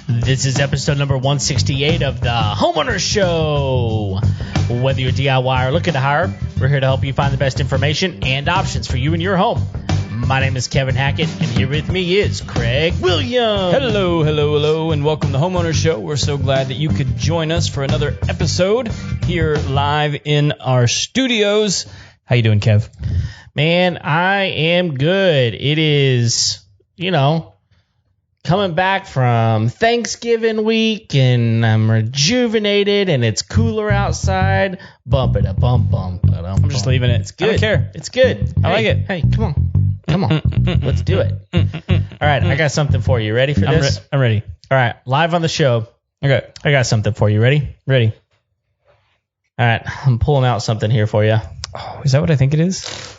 This is episode number 168 of the Homeowner Show. Whether you're DIY or looking to hire, we're here to help you find the best information and options for you and your home. My name is Kevin Hackett, and here with me is Craig Williams. Hello, and welcome to Homeowner Show. We're so glad that you could join us for another episode here live in our studios. How you doing, Kev? Man, I am good. It is, coming back from Thanksgiving week, and I'm rejuvenated, and it's cooler outside. Bump it up, bump. I'm just leaving it. It's good. I don't care. It's good. I like it. Hey, come on. Let's do it. All right, I got something for you. Ready for this? I'm ready. All right, live on the show. Okay. I got something for you. Ready? Ready. All right, I'm pulling out something here for you. Oh, is that what I think it is?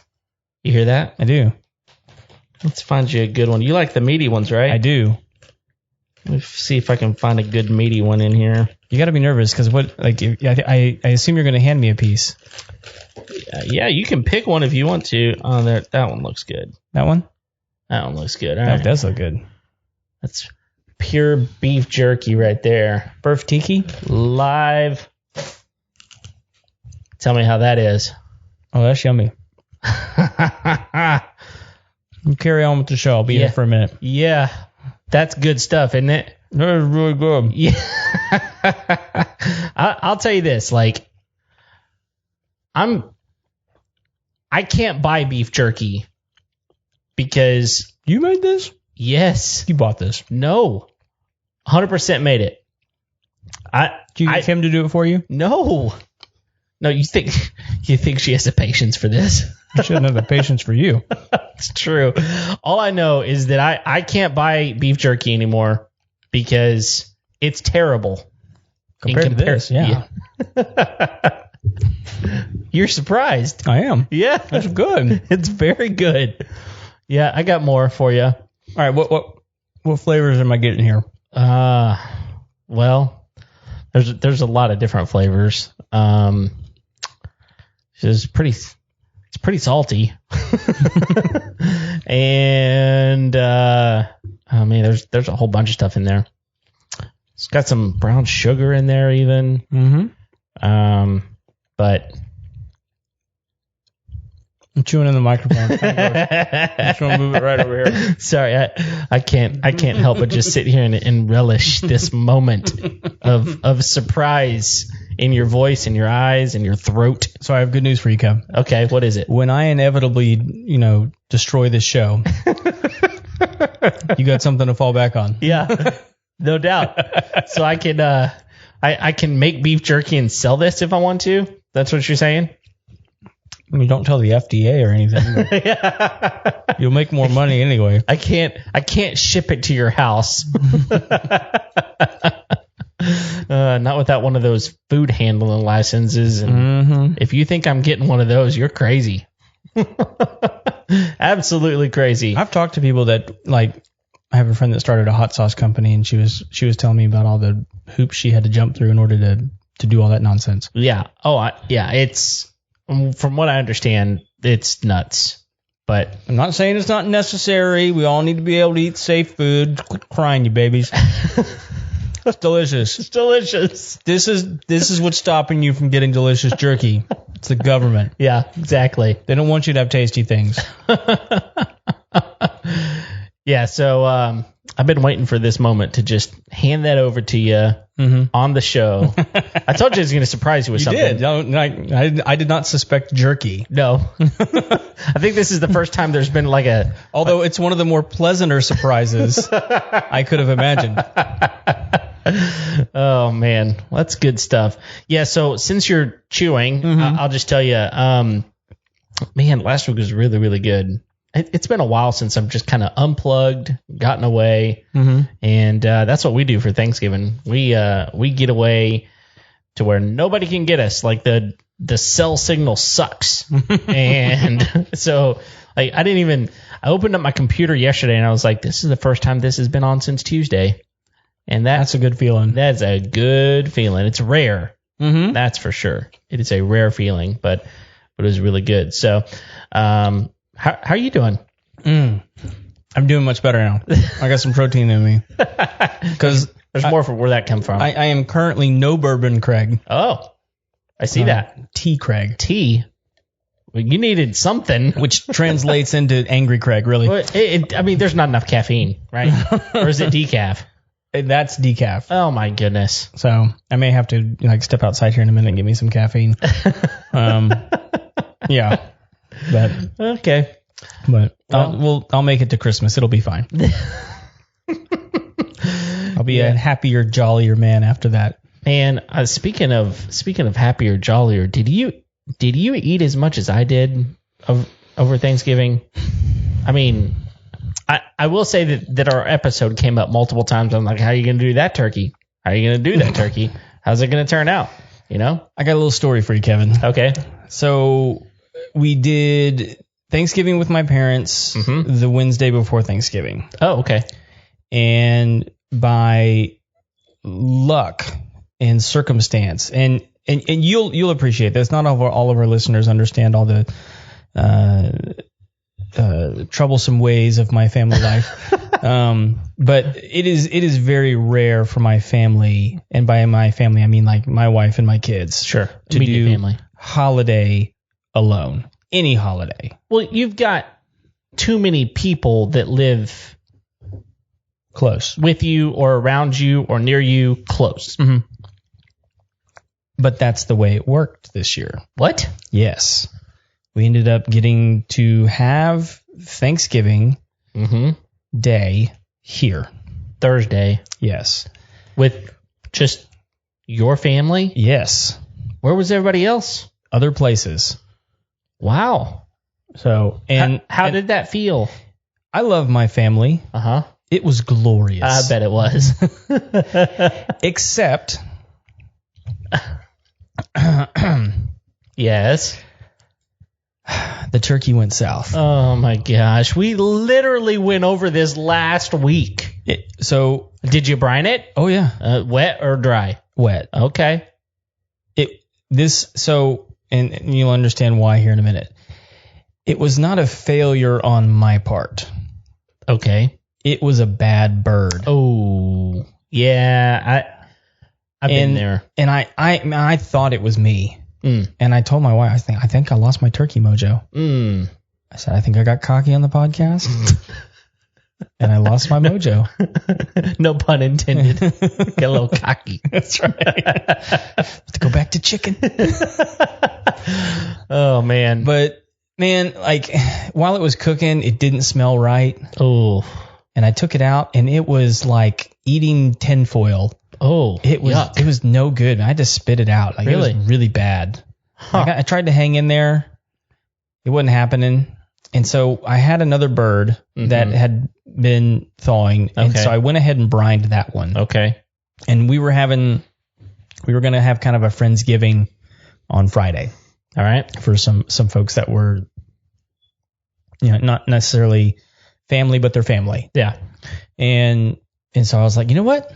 You hear that? I do. Let's find you a good one. You like the meaty ones, right? I do. Let's see if I can find a good meaty one in here. You got to be nervous because I assume you're going to hand me a piece. Yeah, you can pick one if you want to. Oh, that one looks good. That one? That one looks good. All That right. does look good. That's pure beef jerky right there. Beef tiki? Live. Tell me how that is. Oh, that's yummy. You carry on with the show. I'll be here for a minute. Yeah, that's good stuff, isn't it? That is really good. Yeah. I'll tell you this, I can't buy beef jerky because You made this? yes, You bought this. no, 100% made it. Do you get him to do it for you? No, you think she has the patience for this? I shouldn't have the patience for you. It's true. All I know is that I can't buy beef jerky anymore because it's terrible. Compared to this, yeah. You're surprised. I am. Yeah. That's good. It's very good. Yeah, I got more for you. All right, what flavors am I getting here? Well, there's a lot of different flavors. It's pretty salty. And there's a whole bunch of stuff in there. It's got some brown sugar in there even. Mm-hmm. But I'm chewing in the microphone. I'm just gonna move it right over here. sorry, I can't help but just sit here and relish this moment of surprise in your voice, in your eyes, in your throat. So I have good news for you, Kev. Okay, what is it? When I inevitably, destroy this show, you got something to fall back on. Yeah, no doubt. So I can make beef jerky and sell this if I want to. That's what you're saying? I mean, don't tell the FDA or anything. You'll make more money anyway. I can't ship it to your house. Not without one of those food handling licenses. And if you think I'm getting one of those, you're crazy. Absolutely crazy. I've talked to people that I have a friend that started a hot sauce company, and she was telling me about all the hoops she had to jump through in order to do all that nonsense. Yeah. It's, from what I understand, it's nuts. But I'm not saying it's not necessary. We all need to be able to eat safe food. Quit crying, you babies. It's delicious. It's delicious. This is what's stopping you from getting delicious jerky. It's the government. Yeah, exactly. They don't want you to have tasty things. Yeah, so I've been waiting for this moment to just hand that over to you on the show. I told you I was going to surprise you with something. Did. I did not suspect jerky. No. I think this is the first time there's been Although it's one of the more pleasanter surprises I could have imagined. Oh, man. That's good stuff. Yeah, so since you're chewing, I'll just tell you, man, last week was really, really good. It's been a while since I've just kind of unplugged, gotten away, and that's what we do for Thanksgiving. We get away to where nobody can get us. Like the cell signal sucks, and so I opened up my computer yesterday and I was like, this is the first time this has been on since Tuesday, and that's a good feeling. That's a good feeling. It's rare, that's for sure. It is a rare feeling, but it was really good. So, how are you doing? I'm doing much better now. I got some protein in me. Because there's more for where that come from. I am currently no bourbon Craig. Oh, I see that. Tea Craig. Tea. Well, you needed something. Which translates into angry Craig, really. Well, I mean, there's not enough caffeine, right? Or is it decaf? That's decaf. Oh, my goodness. So I may have to step outside here in a minute and get me some caffeine. Yeah. But okay. But I'll make it to Christmas. It'll be fine. I'll be a happier, jollier man after that. And speaking of happier, jollier, did you eat as much as I did over Thanksgiving? I mean, I will say that our episode came up multiple times. I'm like, how are you going to do that turkey? How are you going to do that turkey? How's it going to turn out? I got a little story for you, Kevin. Okay. So we did Thanksgiving with my parents the Wednesday before Thanksgiving. Oh, okay. And by luck and circumstance, and you'll appreciate this. Not all of our listeners understand all the troublesome ways of my family life. But it is very rare for my family, and by my family I mean like my wife and my kids, to do family holiday alone. Any holiday. Well, you've got too many people that live close with you or around you or near you, close. Mm-hmm. But that's the way it worked this year. What? Yes. We ended up getting to have Thanksgiving Day here. Thursday. Yes. With just your family? Yes. Where was everybody else? Other places. Wow. So, how did that feel? I love my family. Uh-huh. It was glorious. I bet it was. Except yes. The turkey went south. Oh my gosh. We literally went over this last week. So did you brine it? Oh yeah. Wet or dry? Wet. Okay. And you'll understand why here in a minute. It was not a failure on my part. Okay. It was a bad bird. Oh, yeah. I've been there. And I thought it was me. Mm. And I told my wife, I think I lost my turkey mojo. Mm. I said, I think I got cocky on the podcast. And I lost my mojo. No pun intended. Get a little cocky. That's right. Let's go back to chicken. Oh, man. But, man, while it was cooking, it didn't smell right. Oh. And I took it out, and it was like eating tinfoil. Oh, it was no good. I had to spit it out. Really? It was really bad. Huh. I tried to hang in there. It wasn't happening. And so I had another bird that had been thawing. And so I went ahead and brined that one. Okay. And we were going to have kind of a Friendsgiving on Friday. All right. For some folks that were, not necessarily family, but their family. Yeah. And so I was like, you know what?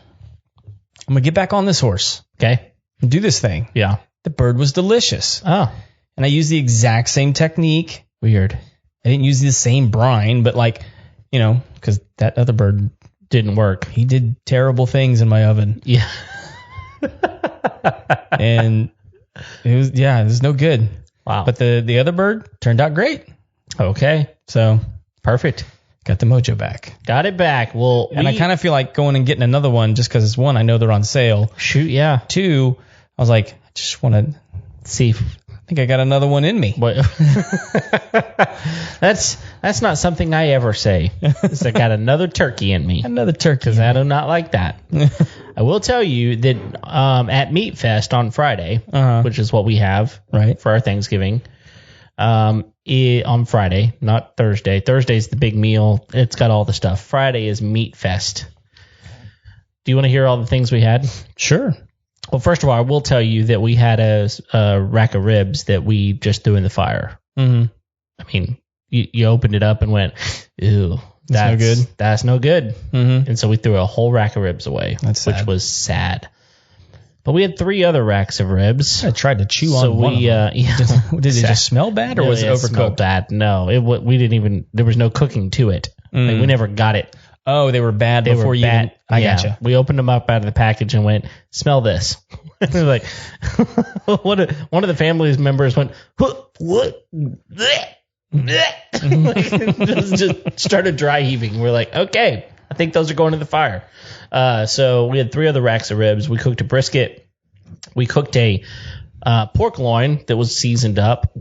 I'm going to get back on this horse. Okay. And do this thing. Yeah. The bird was delicious. Oh. And I used the exact same technique. Weird. I didn't use the same brine, but because that other bird didn't work. He did terrible things in my oven. Yeah. And it was no good. Wow. But the other bird turned out great. Okay. So perfect. Got the mojo back. Got it back. Well, and I kind of feel like going and getting another one just because it's one, I know they're on sale. Shoot, yeah. Two, I was like, I just want to see. I think I got another one in me. What? That's not something I ever say. I got another turkey in me. Another turkey. Because I do not like that. I will tell you that at Meat Fest on Friday, which is what we have for our Thanksgiving, on Friday, not Thursday. Thursday's the big meal. It's got all the stuff. Friday is Meat Fest. Do you want to hear all the things we had? Sure. Well, first of all, I will tell you that we had a rack of ribs that we just threw in the fire. Mm-hmm. I mean, you opened it up and went, ew, that's no good. That's no good. Mm-hmm. And so we threw a whole rack of ribs away, which was sad. But we had 3 other racks of ribs. I tried to chew on one of them. Did it just smell bad, or was it overcooked? Smelled bad. No, we didn't even. There was no cooking to it. Like, we never got it. Oh, they were bad before you. I gotcha. We opened them up out of the package and went, "Smell this." They're like, one of the family's members went, "What?" just started dry heaving. We're like, okay, I think those are going to the fire. So we had 3 other racks of ribs. We cooked a brisket. We cooked a pork loin that was seasoned up.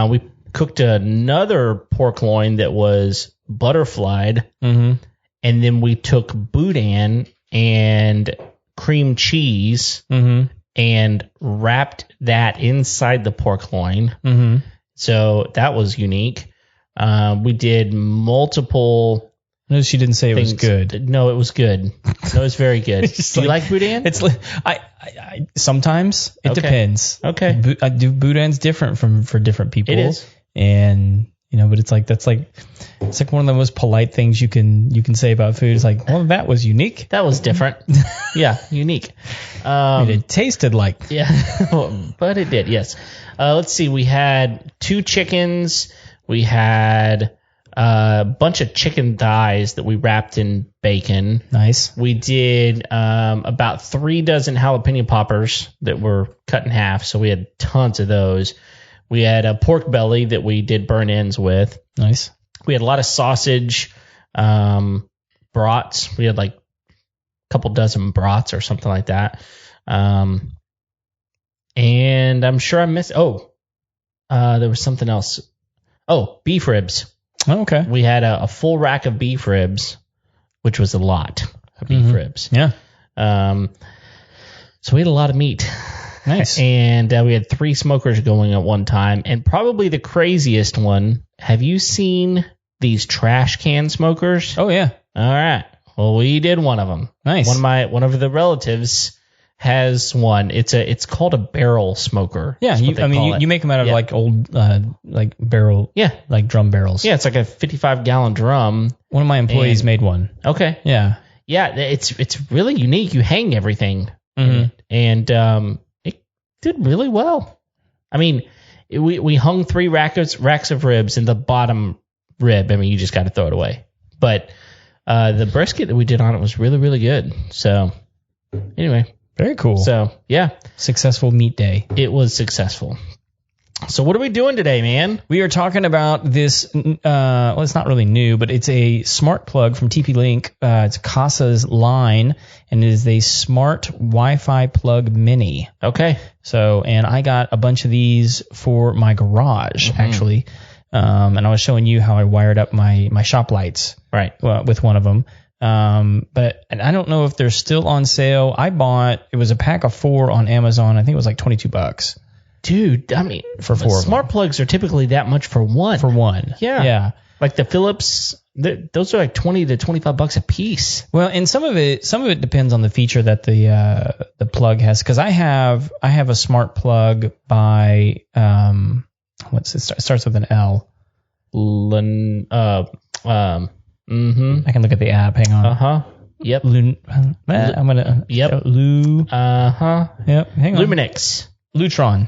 We cooked another pork loin that was butterflied. Mm-hmm. And then we took boudin and cream cheese and wrapped that inside the pork loin. Mm-hmm. So that was unique. We did multiple. Notice you didn't say things. It was good. No, it was good. No, it's very good. Do you like boudin? It's I sometimes it depends. Okay. Boudin's different for different people. It is. And but it's like one of the most polite things you can say about food. It's like, well, that was unique. That was different. Yeah, unique. It tasted like. Yeah, but it did. Yes. Let's see. We had 2 chickens. We had a bunch of chicken thighs that we wrapped in bacon. Nice. We did about 3 dozen jalapeno poppers that were cut in half. So we had tons of those. We had a pork belly that we did burn ends with. Nice. We had a lot of sausage brats. We had like a couple dozen brats or something like that. And I'm sure I missed. There was something else. Oh, beef ribs. Oh, okay. We had a full rack of beef ribs, which was a lot of beef ribs. Yeah. So we had a lot of meat. Nice. And we had 3 smokers going at one time. And probably the craziest one, have you seen these trash can smokers? Oh, yeah. All right. Well, we did one of them. Nice. One of the relatives has one. It's called a barrel smoker. Yeah, you make them out of like old like barrel. Yeah, like drum barrels. Yeah, it's like a 55-gallon drum. One of my employees made one. Okay. Yeah. Yeah, it's really unique. You hang everything in it, and it did really well. I mean, we hung 3 racks of ribs, and the bottom rib, I mean, you just got to throw it away. But the brisket that we did on it was really, really good. So anyway. Very cool. So, yeah. Successful meat day. It was successful. So what are we doing today, man? We are talking about this, well, it's not really new, but it's a smart plug from TP-Link. It's Kasa's line, and it is a smart Wi-Fi plug mini. Okay. So, and I got a bunch of these for my garage, actually. And I was showing you how I wired up my shop lights. Right. With one of them. But I don't know if they're still on sale. It was a pack of 4 on Amazon. I think it was like $22. Dude, I mean, for 4 smart plugs are typically that much for one. For one. Yeah. Yeah. Like the Philips, those are like $20 to $25 a piece. Well, and some of it depends on the feature that the plug has. Cause I have a smart plug by, it starts with an L. I can look at the app. Hang on. Yep. I'm gonna. Yep. Yep. Hang on. Luminix. Lutron.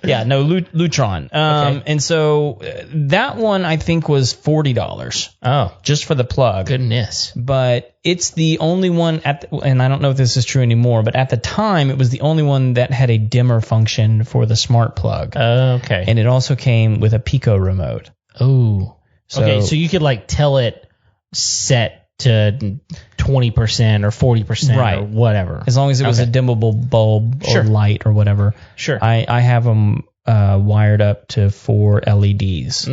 Yeah, no, Lutron. Okay. And so that one I think was $40. Oh, just for the plug. Goodness. But it's the only one and I don't know if this is true anymore, but at the time it was the only one that had a dimmer function for the smart plug. Okay. And it also came with a Pico remote. Oh. Okay, so you could like tell it set to 20% or 40% or whatever. As long as it was a dimmable bulb or light or whatever. Sure. I have them wired up to 4 LEDs.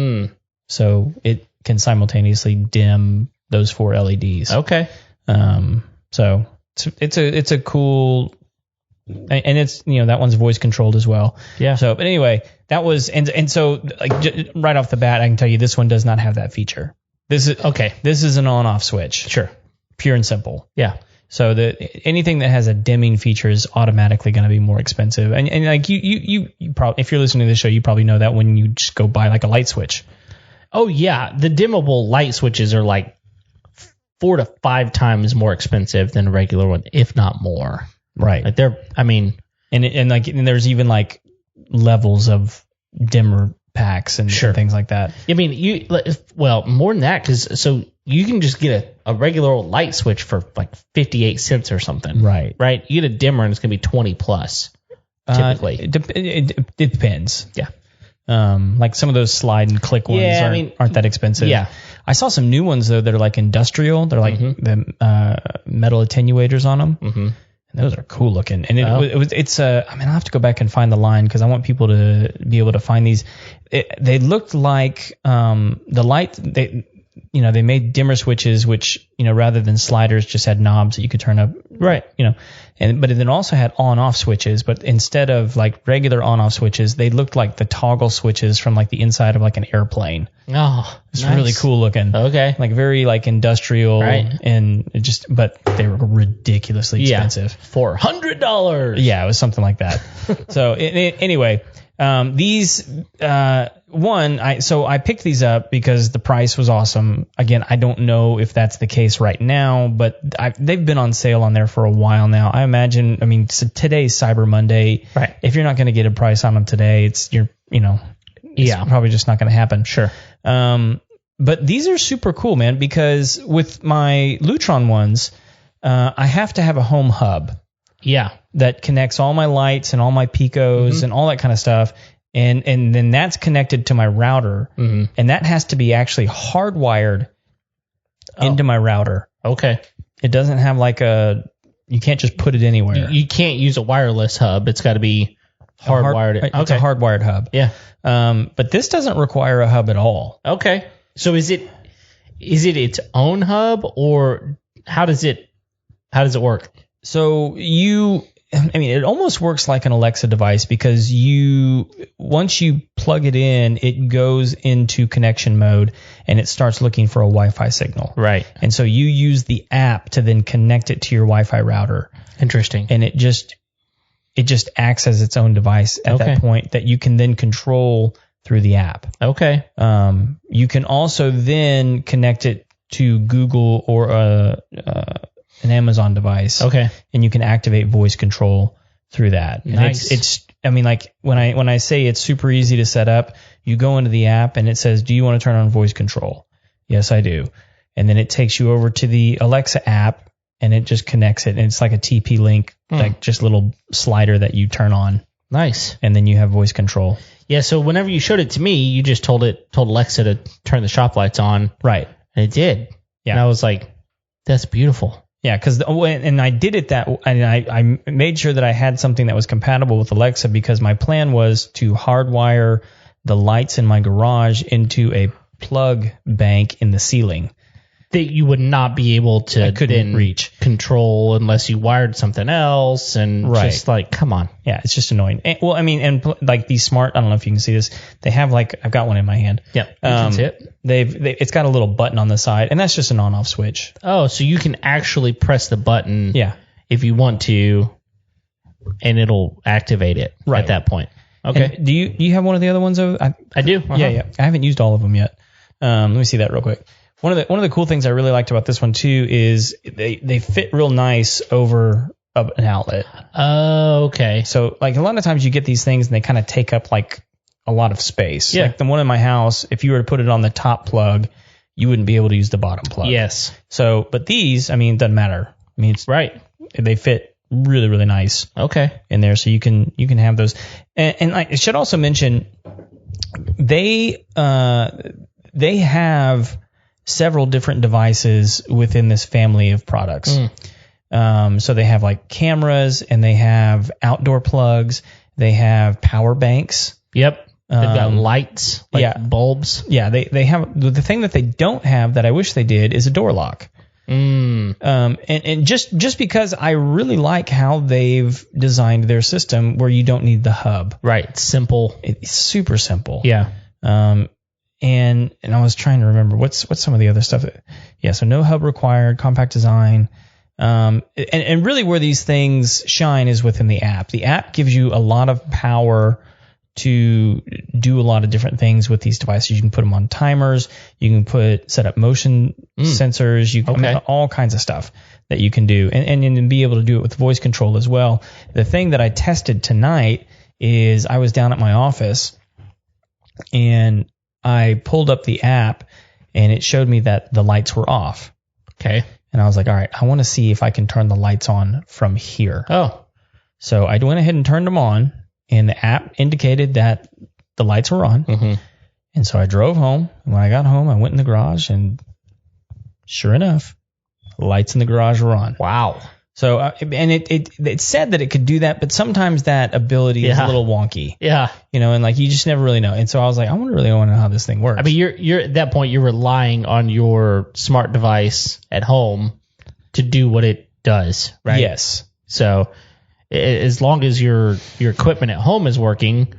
So it can simultaneously dim those 4 LEDs. Okay. So it's a cool, and it's, that one's voice controlled as well. Yeah. So, but anyway, that was, and so like right off the bat, I can tell you this one does not have that feature. This is an on-off switch. Sure. Pure and simple. Yeah. So anything that has a dimming feature is automatically going to be more expensive. And like you probably, if you're listening to this show, you probably know that when you just go buy like a light switch. Oh yeah, the dimmable light switches are like 4 to 5 times more expensive than a regular one, if not more. Right. Like they're, I mean, and there's even like levels of dimmer packs and things like that. I mean, more than that, because so you can just get a regular old light switch for like 58 cents or something. Right. Right. You get a dimmer and it's gonna be 20 plus. Typically, it depends. Yeah. Like some of those slide and click ones aren't that expensive. Yeah. I saw some new ones though that are like industrial. They're like the metal attenuators on them. Mm-hmm. And those are cool looking. And it's I mean, I'll have to go back and find the line because I want people to be able to find these. They looked like the light. They made dimmer switches, which rather than sliders, just had knobs that you could turn up. Right. But it then also had on-off switches. But instead of like regular on-off switches, they looked like the toggle switches from like the inside of like an airplane. Oh, it's really cool looking. Okay. Like very like industrial, right. And but they were ridiculously expensive. $400. Yeah, it was something like that. So anyway, these I picked these up because the price was awesome. Again, I don't know if that's the case right now, but they've been on sale on there for a while now. I imagine. I mean, so today's Cyber Monday. Right. If you're not going to get a price on them today, it's probably just not going to happen. Sure. But these are super cool, man, because with my Lutron ones, I have to have a home hub. Yeah. That connects all my lights and all my Picos and all that kind of stuff. And then that's connected to my router. Mm-hmm. And that has to be actually hardwired into my router. Okay. It doesn't have like you can't just put it anywhere. You can't use a wireless hub. It's got to be hardwired. It's a hardwired hub. Yeah. But this doesn't require a hub at all. Okay. So is it its own hub, or how does it work? So it almost works like an Alexa device because once you plug it in, it goes into connection mode and it starts looking for a Wi-Fi signal. Right. And so you use the app to then connect it to your Wi-Fi router. Interesting. And it just acts as its own device at that point that you can then control through the app. Okay. You can also then connect it to Google or an Amazon device. Okay. And you can activate voice control through that. And nice. When I say it's super easy to set up, you go into the app and it says, "Do you want to turn on voice control?" Yes, I do. And then it takes you over to the Alexa app and it just connects it. And it's like a TP-Link, like just a little slider that you turn on. Nice. And then you have voice control. Yeah. So whenever you showed it to me, you just told Alexa to turn the shop lights on. Right. And it did. Yeah. And I was like, that's beautiful. Yeah, and I did it and I made sure that I had something that was compatible with Alexa because my plan was to hardwire the lights in my garage into a plug bank in the ceiling. That you would not be able to reach control unless you wired something else, and just like, come on. Yeah, it's just annoying. And like these smart, I don't know if you can see this. They have I've got one in my hand. Yeah, you can see it. It's got a little button on the side, and that's just an on-off switch. Oh, so you can actually press the button. Yeah. If you want to, and it'll activate it at that point. Okay. And do you have one of the other ones? I do. Yeah. I haven't used all of them yet. Let me see that real quick. One of the cool things I really liked about this one too is they fit real nice over an outlet. Oh, okay. So like a lot of times you get these things and they kind of take up like a lot of space. Yeah. Like the one in my house, if you were to put it on the top plug, you wouldn't be able to use the bottom plug. Yes. So, but these, it doesn't matter. It's right. They fit really, really nice. Okay. In there, so you can have those. And I should also mention they have several different devices within this family of products. So they have like cameras and they have outdoor plugs. They have power banks. Yep. They've got lights, bulbs. Yeah. They have the thing that they don't have that I wish they did is a door lock. And just because I really like how they've designed their system where you don't need the hub. Right. It's simple. It's super simple. Yeah. And I was trying to remember what's some of the other stuff. So no hub required, compact design. And really where these things shine is within the app. The app gives you a lot of power to do a lot of different things with these devices. You can put them on timers. You can set up motion sensors. All kinds of stuff that you can do, and be able to do it with voice control as well. The thing that I tested tonight is I was down at my office and I pulled up the app and it showed me that the lights were off. Okay. And I was like, all right, I want to see if I can turn the lights on from here. Oh. So I went ahead and turned them on, and the app indicated that the lights were on. Mm-hmm. And so I drove home. And when I got home, I went in the garage, and sure enough, the lights in the garage were on. Wow. So, and it said that it could do that, but sometimes that ability is a little wonky. Yeah. And like you just never really know. And so I was like, I really want to know how this thing works. I mean, you're at that point, you're relying on your smart device at home to do what it does, right? Yes. So as long as your equipment at home is working,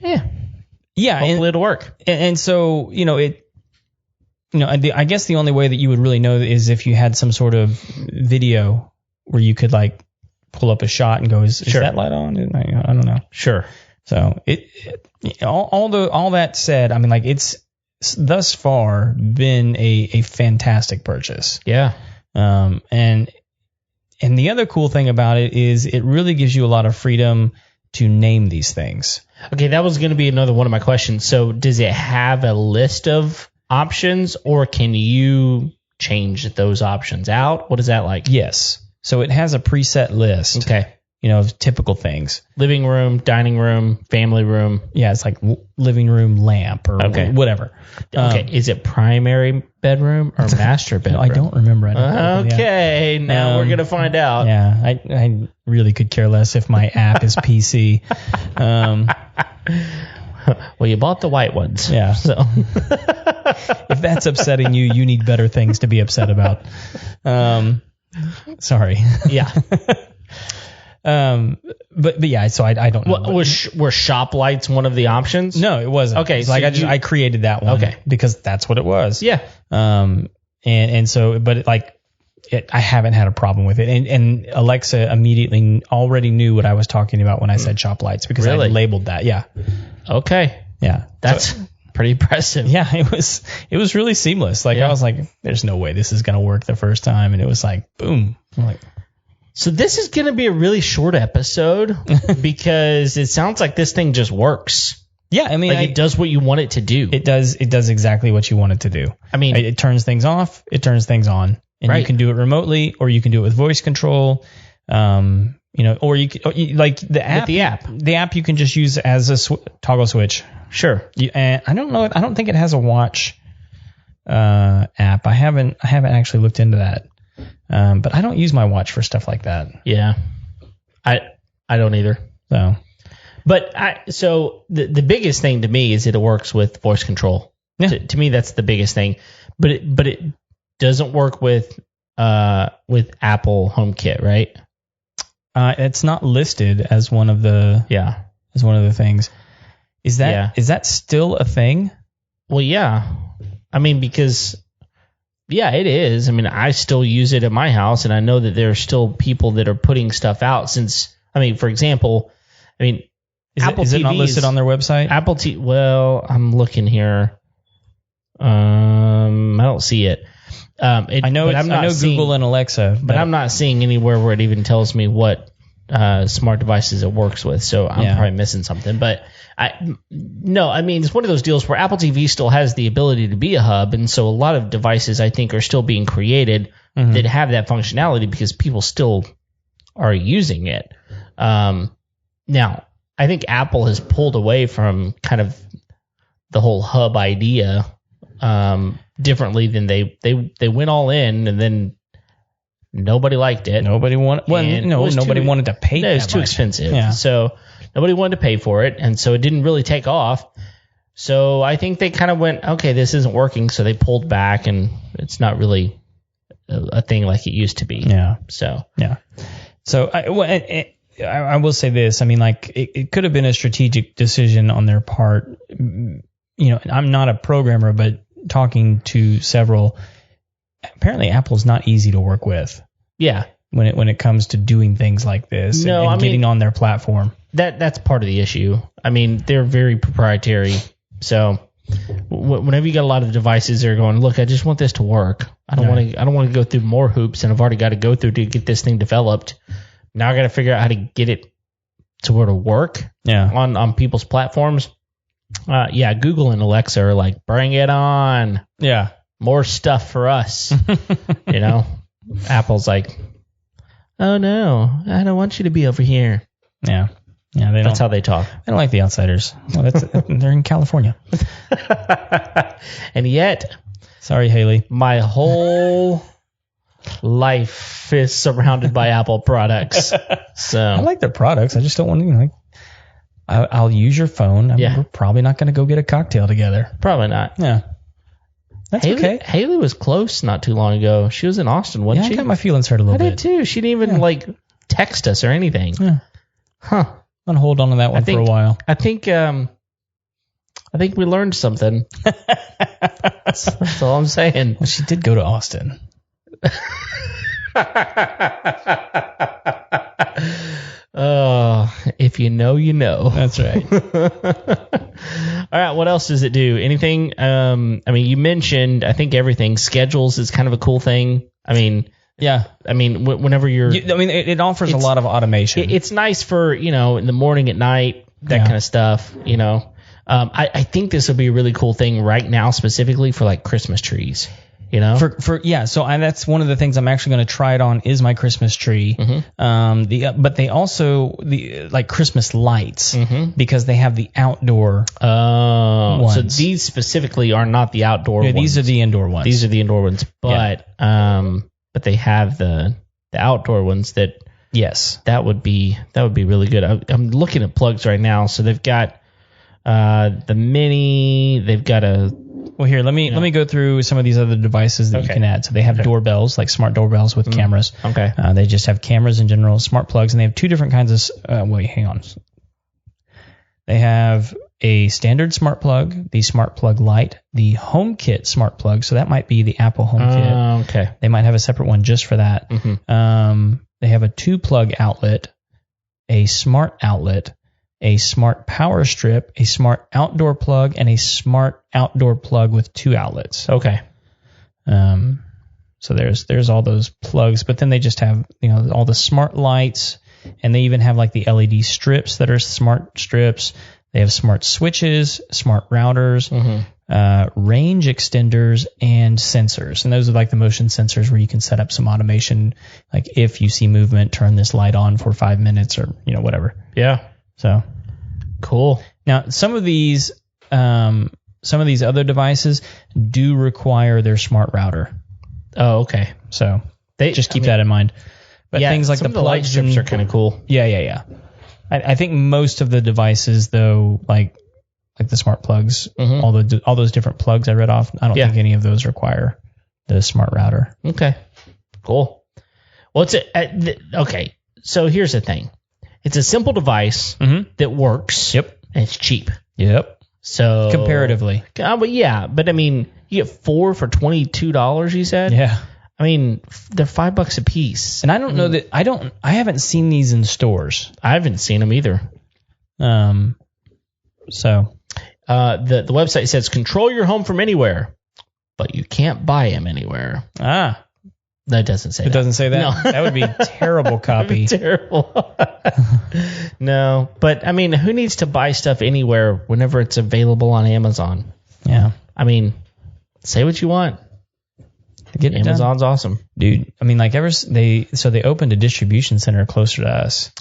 hopefully it'll work. And so, I guess the only way that you would really know is if you had some sort of video where you could like pull up a shot and go, is that light on? I don't know. Sure. So all that said, I mean, like it's thus far been a fantastic purchase. Yeah. And the other cool thing about it is it really gives you a lot of freedom to name these things. Okay, that was going to be another one of my questions. So does it have a list of options, or can you change those options out? What is that like? Yes. So it has a preset list. Okay. Of typical things. Living room, dining room, family room. Yeah, it's like living room lamp or whatever. Okay. Is it primary bedroom or master bedroom? I don't remember. Okay. Now we're going to find out. Yeah, I really could care less if my app is PC. Well, you bought the white ones. Yeah. So if that's upsetting you, you need better things to be upset about. Sorry. Yeah. But yeah, so I don't know. Were shop lights one of the options? No, it wasn't. Okay. So I created that one. Okay. Because that's what it was. Yeah. And so, but I haven't had a problem with it. And Alexa immediately already knew what I was talking about when I said shop lights because I labeled that. Yeah. Okay. Yeah. That's pretty impressive. Yeah, it was really seamless. Like I was like, there's no way this is going to work the first time. And it was like, boom. I'm like, so this is going to be a really short episode because it sounds like this thing just works. Yeah, I mean, it does what you want it to do. It does exactly what you want it to do. I mean, it turns things off, it turns things on, and you can do it remotely, or you can do it with voice control. Or like the app. The app you can just use as a toggle switch. Sure. And I don't know. I don't think it has a watch app. I haven't actually looked into that. But I don't use my watch for stuff like that. Yeah, I don't either. So, but so the biggest thing to me is that it works with voice control. Yeah. To me, that's the biggest thing. But it doesn't work with Apple HomeKit, right? It's not listed as one of the things. Is that still a thing? Well, yeah. I mean, because. Yeah, it is. I mean, I still use it at my house, and I know that there are still people that are putting stuff out since, for example, is it not listed on their website? Apple TV, well, I'm looking here. I don't see it. I know Google and Alexa, but I'm not seeing anywhere where it even tells me what smart devices it works with, so I'm probably missing something. But it's one of those deals where Apple TV still has the ability to be a hub, and so a lot of devices I think are still being created that have that functionality because people still are using it. Now, I think Apple has pulled away from kind of the whole hub idea differently than they went all in, and then nobody liked it. Nobody wanted. Nobody wanted to pay. No, it was too expensive. Yeah. So nobody wanted to pay for it, and so it didn't really take off. So I think they kind of went, okay, this isn't working, so they pulled back, and it's not really a thing like it used to be. Yeah. So yeah. So I will say this. I mean, like it could have been a strategic decision on their part. I'm not a programmer, but talking to several, apparently Apple's not easy to work with. Yeah. When it comes to doing things like this and getting on their platform. that's part of the issue. I mean, they're very proprietary. So whenever you got a lot of devices that are going, look, I just want this to work. I don't want to go through more hoops than I've already got to go through to get this thing developed. Now I got to figure out how to get it to where to work on people's platforms. Google and Alexa are like, bring it on. Yeah. More stuff for us. Apple's like, oh no, I don't want you to be over here. Yeah. Yeah, that's how they talk. They don't like the outsiders. Well, they're in California. And yet, sorry, Haley, my whole life is surrounded by Apple products. So I like their products. I just don't want to. I'll use your phone. We're probably not going to go get a cocktail together. Probably not. Yeah. That's okay. Haley was close not too long ago. She was in Austin, wasn't she? I got my feelings hurt a little bit. I did too. She didn't even text us or anything. Yeah. Huh. I'm gonna hold on to that one for a while. I think we learned something. That's all I'm saying. Well, she did go to Austin. Oh, if you know, you know. That's right. All right, what else does it do? Anything? You mentioned, I think everything. Schedules is kind of a cool thing. Whenever it offers a lot of automation. It's nice for, in the morning, at night, that kind of stuff, I think this would be a really cool thing right now, specifically for like Christmas trees. So that's one of the things I'm actually going to try it on is my Christmas tree. Mm-hmm. But they also like Christmas lights because they have the outdoor ones. So these specifically are not the outdoor ones. These are the indoor ones. These are the indoor ones, but they have the outdoor ones that that would be really good. I'm looking at plugs right now. So they've got the mini, they've got Well, here, let me go through some of these other devices that you can add. So they have doorbells, like smart doorbells with cameras. Okay. They just have cameras in general, smart plugs, and they have two different kinds of. Hang on. They have a standard smart plug, the smart plug Lite, the HomeKit smart plug. So that might be the Apple HomeKit. Okay. They might have a separate one just for that. Mm-hmm. They have a 2-plug outlet, a smart outlet, a smart power strip, a smart outdoor plug, and a smart outdoor plug with 2 outlets. Okay. So there's all those plugs, but then they just have all the smart lights, and they even have like the LED strips that are smart strips. They have smart switches, smart routers, range extenders, and sensors. And those are like the motion sensors where you can set up some automation, like if you see movement, turn this light on for 5 minutes or whatever. Yeah. So cool. Now, some of these other devices do require their smart router. Oh, okay. So just keep that in mind. But things like the light strips are kind of cool. Yeah. I think most of the devices, though, like the smart plugs, all those different plugs I read off, I don't think any of those require the smart router. Okay. Cool. Well, okay. So here's the thing. It's a simple device that works. Yep. And it's cheap. Yep. So comparatively. But you get 4 for $22, you said? Yeah. They're $5 a piece. And I don't know that I haven't seen these in stores. I haven't seen them either. So the website says control your home from anywhere, but you can't buy them anywhere. That doesn't say that. It doesn't say that? No. That would be terrible copy. Terrible. No, but who needs to buy stuff anywhere whenever it's available on Amazon? Yeah. Say what you want. Amazon's awesome. Dude, they opened a distribution center closer to us.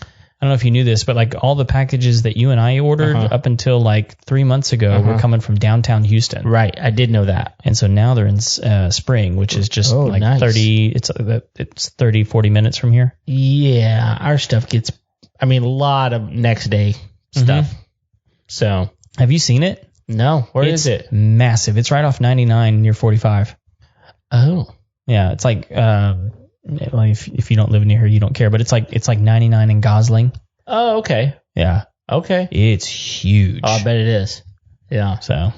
I don't know if you knew this, but like all the packages that you and I ordered up until like 3 months ago were coming from downtown Houston. Right, I did know that. And so now they're in Spring, which is just nice. 30, 40 minutes from here. Yeah, our stuff gets, a lot of next day stuff. So. Have you seen it? No, where is it? Massive. It's right off 99 near 45. Oh. Yeah, it's like, if you don't live near here, you don't care, but it's like 99 in Gosling. Oh, okay. Yeah. Okay. It's huge. Oh, I bet it is. Yeah. So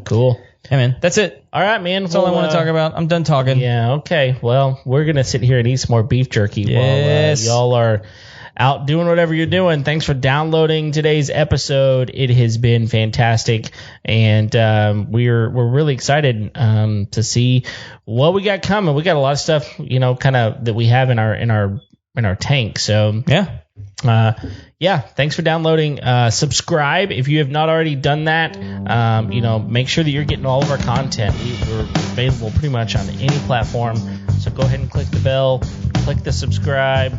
cool. Hey, man, that's it. All right, man. That's all I want to talk about. I'm done talking. Yeah. Okay. Well, we're going to sit here and eat some more beef jerky yes. while y'all are out doing whatever you're doing. Thanks for downloading today's episode. It has been fantastic, and we're really excited to see what we got coming. We got a lot of stuff, kind of that we have in our tank. So thanks for downloading. Subscribe if you have not already done that. Make sure that you're getting all of our content. We're available pretty much on any platform. So go ahead and click the bell, click the subscribe,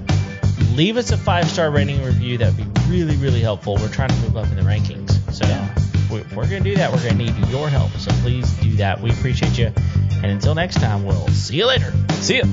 leave us a 5-star rating and review. That would be really, really helpful. We're trying to move up in the rankings. So if we're going to do that, we're going to need your help. So please do that. We appreciate you. And until next time, we'll see you later. See ya.